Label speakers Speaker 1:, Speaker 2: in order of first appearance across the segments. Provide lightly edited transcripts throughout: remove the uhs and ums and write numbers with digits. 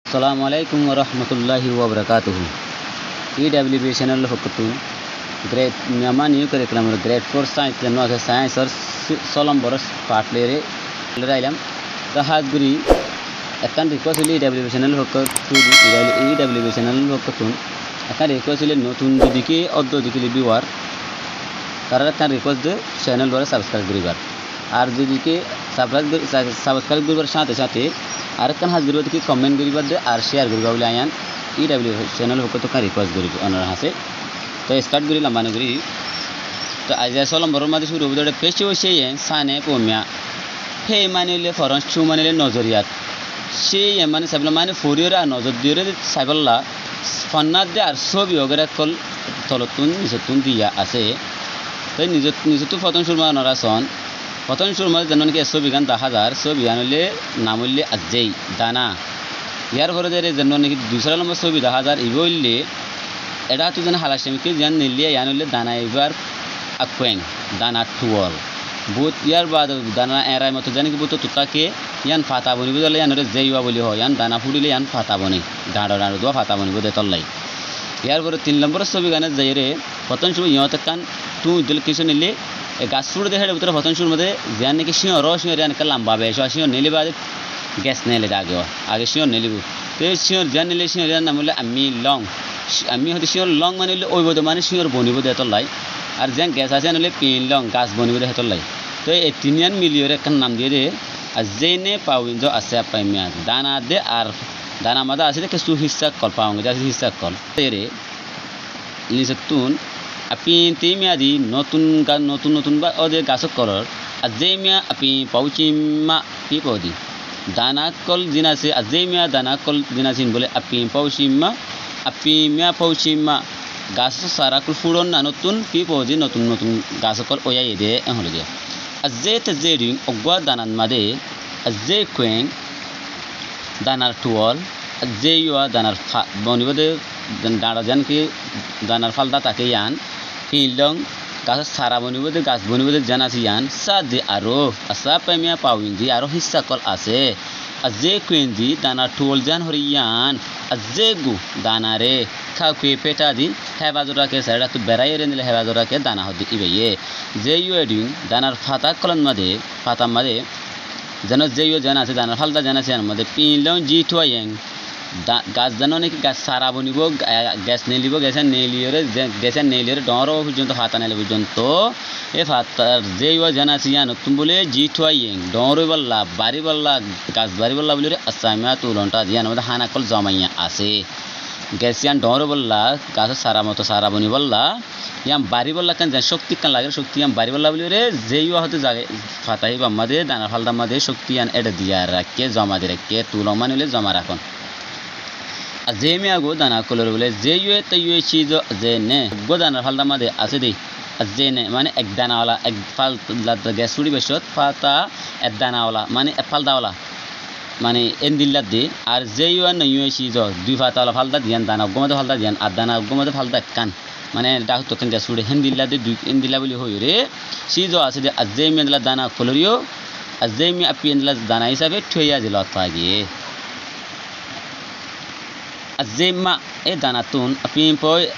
Speaker 1: আসসালামু আলাইকুম ওয়া রাহমাতুল্লাহি ওয়া বারাকাতুহু EWB channel hokutun grade nyamani curriculum grade 4 science no ase science or solam boros part lere lailam the hagri akan request EWB channel hokutun EWB channel hokutun akan request notun didike oddo dikili biwar তারা akan request de channel bora subscribe koribar আর দিদিকে subscribe করিবার সাথে সাথে আরেকখান হাজির কি comment করিবার দে আর share করিবা বলে আয়ান EW চ্যানেল হকত কা রিকোয়েস্ট করি অনার হাসে তো স্টার্ট করি লম্বানো করি তো আজ আসলাম বড় মাঝে শুরু হবে পেশি হইছে সানে পমিয়া হে মানিলে ফরন চু মানিলে নজরিয়াত সেই মানে সাবলা মানে ফরিয়রা নজর দিরে সাইবল্লা ফন্নাদ দে আর ছবি ওগরা কল তলতুন নিজতুন দিয়া আছে তো নিজত ফতন শুরু মানরা সন প্রথম শুরুর মধ্যে যেন নাকি ছবি গান 10,000 ছবি আনলে নাম হইলে আজেই দানা ইয়ার পরে যে যেন নাকি 200 নম্বর ছবি 10,000 ইবইলে এটা তো যেন হালাসেমিকে যেন নিলে ইয়ান হইলে দানা এবার আকুয়েং দানা টুয়াল বুত ইয়ার বাদ দানা এরাই মতো জানি কি বুত তুতাকে ইয়ান ফাতা বনি বলে ইয়ান রে জেইবা বলি হয় ইয়ান দানা ফুডিলে ইয়ান ফাতা বনি ডাড় দোয়া ফাতা বনি বদে তল্লাই ইয়ার পরে 3 নম্বর ছবি গানে যাইরে প্রথম ছবি ইয়তে কান টু দিল কিছু নিলে গাছ ফুড়ে দেখে ভিতরে প্রথম শুরুর মধ্যে যান নাকি সিংহ সিংহ রেন লম্বা বেশ সিংহ নেলি বাদে গ্যাস নেলে আগে সিংহ নেলিব তো সিংহ যান নিলে সিংহ রেন নাম হলে আমি হয়তো সিংহ লং মানে ওই বোধ মানে সিংহর বনিব দে লাই আর যেন গ্যাস আছে নলে পিন লং গাছ বনিব দে লাই তো এই তিনিয়ান মিলিয়র একটা নাম দিয়ে দে আর জেনে পাউইন যে আছে পাইমিয়া দানা দে আর দানা মাদা আছে কিছু হিস্সা কল পাওয়া যায় হিস্সা কল রে লিসতুন আপি তিমিয়া দি নতুন বা ওদের গাছক কলর আজেমিয়া আপি পাউচিমা কি পদি দানা কল জিনাসে আজেমিয়া দানা কল জিনাসিন বলে আপি পাউচিমা আপি মিয়া পাউচিমা গাছ সারা কুল ফুড়ন না নতুন কি পদি নতুন গাছ কল ওয়াই দে হলো দিয়া আজে তেজেরিং অগwa দানান মাদে আজে কোয়েং দানার টুয়াল আজে ইয়া দানার বনিবদে দাঁড়া জান কি দানার ফালদা তাকে ইয়ান হিলং গাছ সারা বনিবদে গাছ বনিবদে জান আছে ইয়ান সাদে আরো আসা পাইমিয়া পাউইনজি আরো হিস্সা কল আছে আজে কুইনজি দানার টুয়াল জান হরিয়ান আজে গু দানারে খাওকে পেটা দি হেবাজরাকে সাইডা তো বেড়াই রে নিলে হেবাজরাকে দানা হদি ইবেয়ে যে ইউডিং দানার ফাতা কলন মাদে ফাতা মাদে যেন যে ইউ জানা আছে দানার ফালদা জানা আছে মাদে পিনলং জি টুয়াইং গাছ জানো নাকি গাছ সারা বনিব গ্যাস নেলিব গ্যাসের নেলিয়রে ডর পর্যন্ত ফাতা নেলে পর্যন্ত এ ফাতার যে ইউ জানা আছে ইয়ান তুমি বলে জি টুয়াইং ডর বললা বাড়ি বললা গাছ বাড়ি বললা বলে আসামিয়া তুলনটা দিয়ান মধ্যে হানাকল জমাইয়া আছে গ্যাসিয়ান ডর বললা গাছ সারা মতো সারা বনি বললা ইয়াম বাড়ি বললা কেন শক্তি কান লাগে শক্তি ইয়াম বাড়ি বললা বলি রে যে ইউ হতে জাগে ফাতাই বাম্মাদে দানা ফালদা মাদে শক্তি ইয়ান এটা দিয়া রাখে জমা দিয়ে রাখে তুলো মানে জমা রাখন আজেমিয়া গো দানা কলর বলে যে ইউয়ে তো ইউয়ে চিজ যে নে গো দানা ফালদা মাদে আছে দেই যে নে মানে এক দানাওয়ালা এক ফালদা গ্যাস ছুড়ি বেশত ফাতা এক দানাওয়ালা মানে এক ফালদাওয়ালা মানে এন্দিল্লা দে আর যে ইউয়ান ইউয়ে চিজ দুই ফাতাওয়ালা ফালদা দিয়ান দানা গোমতে ফালদা দিয়ান আর দানা গোমতে ফালদা কান মানে ডাক তো কেন গ্যাস ছুড়ে হেন্দিল্লা দে দুই এন্দিল্লা বলি হই রে চিজ আছে দে আজেমিয়া দিলা দানা কলরিও আজেমিয়া আপি এন্দিল্লা দানা হিসাবে ঠইয়া দিল তাগিয়ে আজেমা এ দানাতুন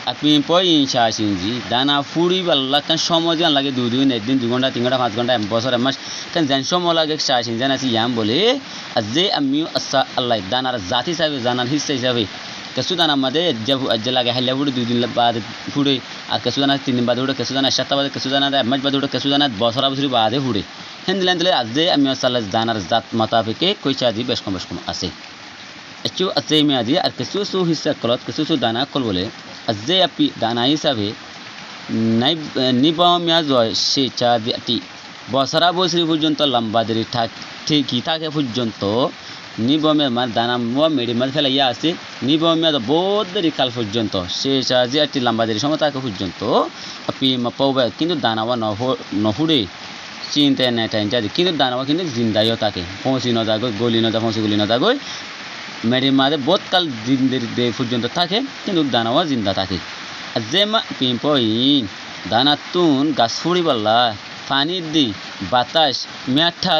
Speaker 1: আপনি পয় ইনশাসিনজি দানা ফুড়ি বাল্লা কান সময় জান লাগে দুই একদিন 2 ঘন্টা 3 ঘন্টা 5 ঘন্টা বছর মাস কান জান সময় লাগে শাসিন জান আছে ইয়াম বলে আজে আমি আসা আল্লাহ দানার জাত হিসাবে জানার হিস্সা হিসাবে কিছু দানা মাদে জব আজে লাগে হাইলা ফুড়ি 2 দিন বাদ ফুড়ে আর কিছু দানা 3 দিন বাদ ফুড়ে কিছু দানা সপ্তাহ বাদ কিছু দানা মাস বাদ ফুড়ে কিছু দানা বছর বাদে ফুড়ে হেনদিলে আজে আমি আসলে দানার জাত মাতাফিকে কইছা দি বেশ কম আছে একটু আজেমিয়া দি আর কিছু হিস্সা কলত কিছু দানা কল বলে আজে আপি দানা হিসাবে নাই নিবমিয়া জয় সে চা দি বছরা বছরি পর্যন্ত লম্বা দেরি ঠিকই থাকে পর্যন্ত নিবমিয়া মানে দানা মেডি মাঝ ফেলাইয়া আছে নিবমিয়া বহুত দেরি কাল পর্যন্ত সে চা যে একটি লম্বা দেরি সময় থাকে পর্যন্ত আপনি পাবে কিন্তু দানাওয়া নহুড়ে চিন্তা নেই টাইম কিন্তু দানাওয়া কিন্তু জিন্দাইও থাকে পৌঁছি না যাগো গলি না যা পৌঁছি গলি না যাগো মেডির মাঝে বহুত কাল দিন দে পর্যন্ত থাকে কিন্তু দানাওয়া জিন্দা থাকে আর যে মা পিম্পইন দানাতুন গাছ ফুড়ি বললা পানি দি বাতাস মেঠা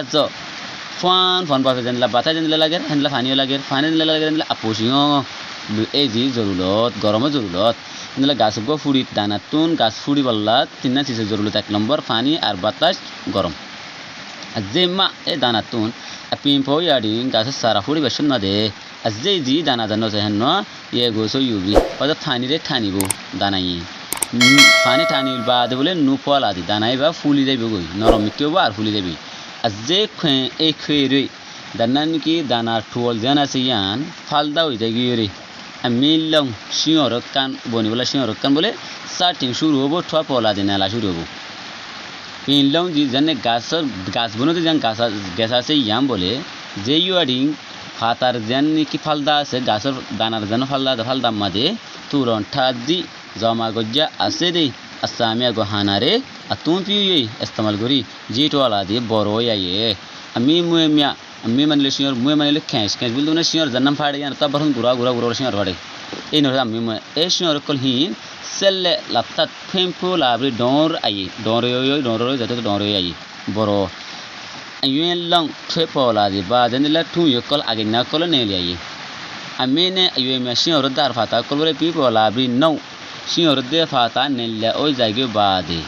Speaker 1: ফোন পাবে জানলা বাতা জানলা লাগে হেনলা পানি জানলা লাগে জানলা আপুসিও এই যে জরুরত গরমে জরুরত জানলা গাছ গো ফুড়ি দানাতুন গাছ ফুড়ি বললা তিননা চিজের জরুরত 1 নম্বর পানি আর বাতাস গরম আর যে মা এই দানাতুন apin po yading gasa sara furi bashun made azze ji dana dano sehenno ye goso yubi oda thani re thani bo danai fani thani baade bole nu pola di danai ba fuli jaibe goi norom mityo ba ar fuli jaibe azze khwe e khwere danan ki dana tuol jana siyan falda hoi jai gire amilong shior kan boni bola shior kan bole starting shuru hobo thwa pola di nala shuru hobo পিনলং জি জানে গাছ বনতে যান gas আছে yam বলে যে ইউডিং ফাতার জানি কি ফালদা আছে গাছের দানার জানো ফালদা মাঝে তুরন ঠাদি জমা গজ্জা আছে রে আসামিয়া গহানারে আতুম পিউই ইস্তেমাল করি জিটওয়ালা দিয়ে বড় আইয়ে আমি মানলে শিওর মানলে খেস বলতো না শিওর জান্নাম ফাড়ে ইয়ান তা বরং গুরা শিওর ফাড়ে এই নয় আমি এই শিওর কল হিন selle laptat pempo labri dor ayi dor jato dor ayi boro ayuen long trepo la di ba janila tu yokol agina kol ne ayi amene ayuen machine or dar fata kolore pipo labri no shin or de fata ne le oi jage ba de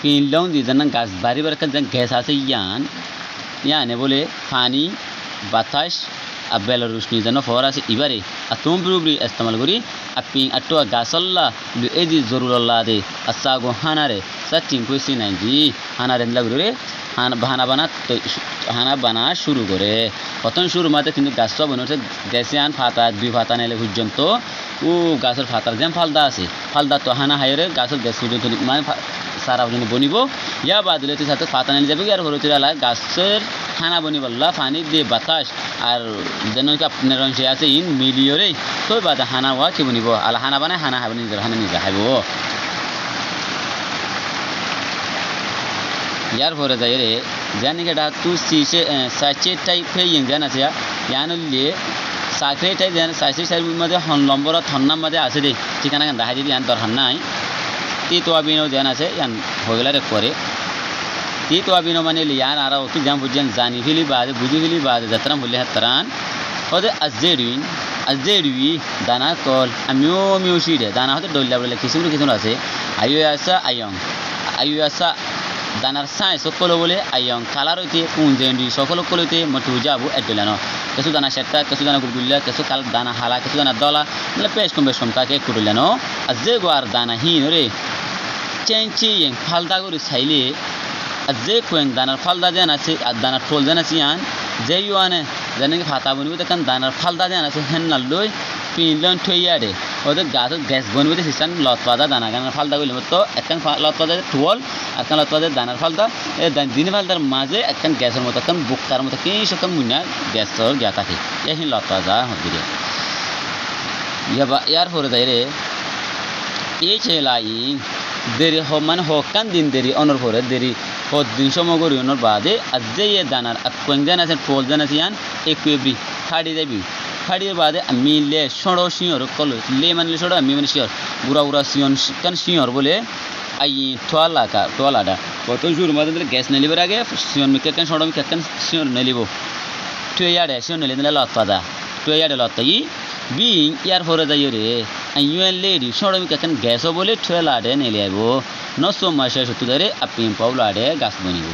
Speaker 1: pin long di janan gas bari barkan jan gas ase yan bole pani batas belarus ni jano forase ibare atom brubri istemal gori apin atwa gasalla lu edi zorulalla de asago hanare satin puisi nanji hanare lagure হানা বানা শুরু করে প্রথম শুরু মাতে কিন্তু গাছটা বনছে গ্যাসিয়ান ফাতা দুই ফাতা নেলে পর্যন্ত ও গাছের ফাতার যেন ফালদা আছে ফালদা তো হানা হাইরে গাছের গ্যাস পর্যন্ত মানে সারা পর্যন্ত বনিব ইয়া বাদলে সাথে ফাতা নেলে যাবে আর হরতে গাছের হানা বনিবল্লা পানি দিয়ে বাতাস আর যেন আপনার অংশে আছে ইন মিলিয়রে তো বাদে হানা হওয়া কি বনিব আলা হানা বানায় হানা হাইব নিজের হানা নিজে হাইব यार भरे जाए रे जाने के डा तू सीसे साचे टाइप है ये जाना चाहिए यान लिए साकरे टाइप जाने साचे साइड में जो हन लंबर थन्ना में जो आसे दे ठिकाना का दाही दी यान दर हन्ना है ती तो अभी नो जाना से यान हो गया रे करे ती तो अभी नो माने लिए यान आ रहा हो तो जाम बुझन जानी फिली बात बुझी फिली बात जतरा बोले है तरान और अजेरुई दाना कॉल म्यो शीडे दाना होते डोला बोले किसी आसे आयो ऐसा দানার সাই সকল বলে আইয়ং কালার হইতে পুঞ্জেন্ডি সকল কলইতে মটু যাবো এটলানো কিছু দানা সেটা কিছু দানা গুলগুল্লা কিছু কাল দানা হালা কিছু দানা দলা মানে বেশ কম তাকে কুটলানো আর যে গোয়ার দানা হিন রে চেঞ্চি ফালদা করে ছাইলে আর যে কোয়েন দানার ফালদা দেন আছে আর দানার টোল দেন আছে ইয়ান যে ইউয়ানে জানেন কি ফাতা বনিবে তখন দানার ফালদা দেন আছে হেন্নাল লই পিনলন থইয়া দে ওদের গাছের গ্যাস বনবে সিস্টেম লতপাদা দানা গানার ফালদা গেলে তো একখান লতপাদা টোল একখান লতপাদা দানার ফালদা এই দিন ফালদার মাঝে একখান গ্যাসের মতো একখান বুকতার মতো কি সকাল মুন্না গ্যাসর গ্যা থাকে এই লতপাদা হদিরে ইয়ার পরে যাই রে এই ছেলাই দেরি মানে হকান দিন দেরি অনর পরে দেরি দিন সময় করি অনর বাদে আর যে দানার কোয়েন জান আছে টোল জান আছে ইয়ান একুয়েব্রি খাড়ি যাবি খাড়িয়ে বাদে আমি লে সড়ো শিওর কল লে মানে সড়ো আমি মানে শিওর গুড়া শিওন কান শিওর বলে আই তোয়ালাডা কত জোর মাঝে গ্যাস নেলিবার আগে শিওন মিকে কান সড়ো মিকে কান শিওর নেলিব টুয়াডে শিওর নেলি দিলে লতপাদা টুয়াডে লতাই বিং ইয়ার পরে যাই রে আইয়ুন লেডি সড়ো মিকে কান গ্যাসও বলে টুয়ালাডে নেলি আইব নসো মাসে সতু ধরে আপিম পাউলাডে গাছ বনিব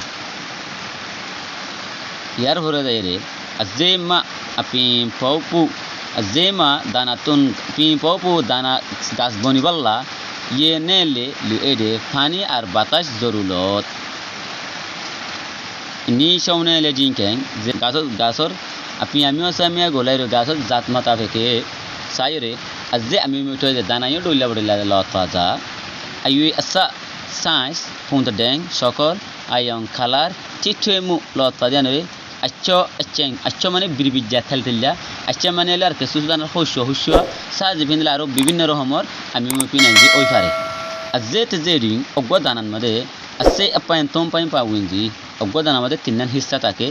Speaker 1: ইয়ার পরে যাই রে azema apin paupu azema dana tun pin paupu dana gas boni balla ye nele lu ede pani ar batas zorulot ni shaune le jinken je gasor api amio samia golairo gasor zatmata feke sayre azze ami mito de dana yo dolla bodilla lot paja ayu asa size pun the deng sokol ayong color chichemu lot paja ne আচ্ছা মানে বিরবিজ্জা খেলতেলা আচ্ছা মানে আর কিছু দানার হুস্য সাজ ভিনলা আর বিভিন্ন রকমের আমি পিনাইজি ওই পারে আর যে রিং অজ্ঞ দানার মধ্যে আছে আপায়ন তোম পাইন পাউইনজি অজ্ঞ দানার মধ্যে তিনজন হিস্সা থাকে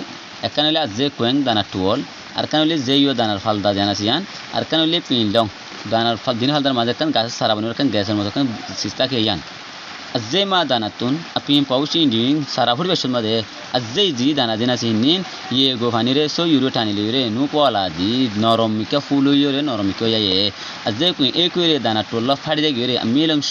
Speaker 1: একখান হলে যে কোয়েং দানার টুয়াল আর কান হলে যে ইউ দানার ফালদা জানাসিয়ান আর কান হলে পিনলং দানার দিন হালদার মাঝে কান গাছের সারা বানিয়ে কান গ্যাসের মতো কান সিস্তা কে ইয়ান azema danatun apin paushi din sarafur beshon made azei ji dana dina sinin ye go fanire so euro tani lire nu pola di noromika fulu yore noromika yaye azei ku ekure dana tolla fadi de gere amilang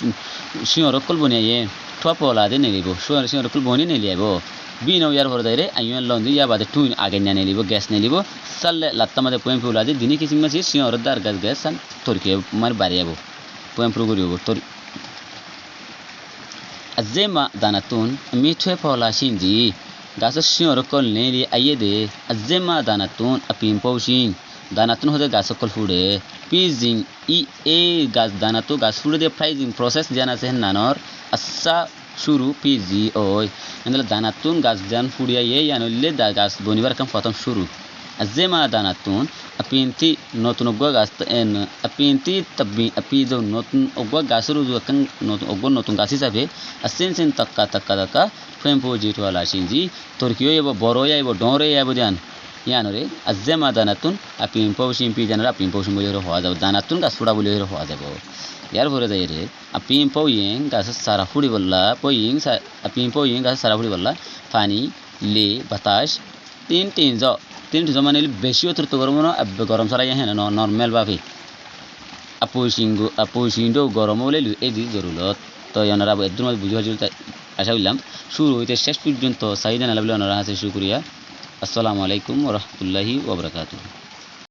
Speaker 1: shioro kolbone ye topola de nelibo shioro kolbone nelibo bino yar hordare ayun londi ya bade tun agenya nelibo gas nelibo salle lattamade poem pula de dini kisimma si shioro dar gas san torke mar bariyabo poem progroribo tor azema danatun mi tue pola shinji gaso shioro kol neli ayede azema danatun apin paushin danatun hode gaso kol fude pizing e gas danato gas fude de pricing process jana se nanor assa shuru pizi oy endala danatun gas jan fudia ye yanolle da gas bonibar kam fatam shuru azema danatun apinti notun ogwa gas en apinti tabbi apido notun ogwa gasuru kan notun ogwa notun gasi sabe asensen takka fempo jitu wala shinji turkiyo yebo boro ya yebo donre ya yebo jan yanore azema danatun apin powshin pi janara apin powshin bolero ho ajab danatun gas fuda bolero ho ajab yar vore daire apin poyen gas sara fudi bolla poyin apin poyen gas sara fudi bolla pani le batash तीन जो माने बेसी उतर तो गरम न अब गरम सारा यहाँ न नॉर्मल बाफी अपोजिंगो गरम बोले लु एदी जरूरत तो यानरा अब एकदम बुझा जुलता आशा बिल्लाम शुरू होते शेष पर्यंत सही जाना लबले अनरा से शुक्रिया अस्सलामु अलैकुम व रहमतुल्लाहि व बरकातुहू।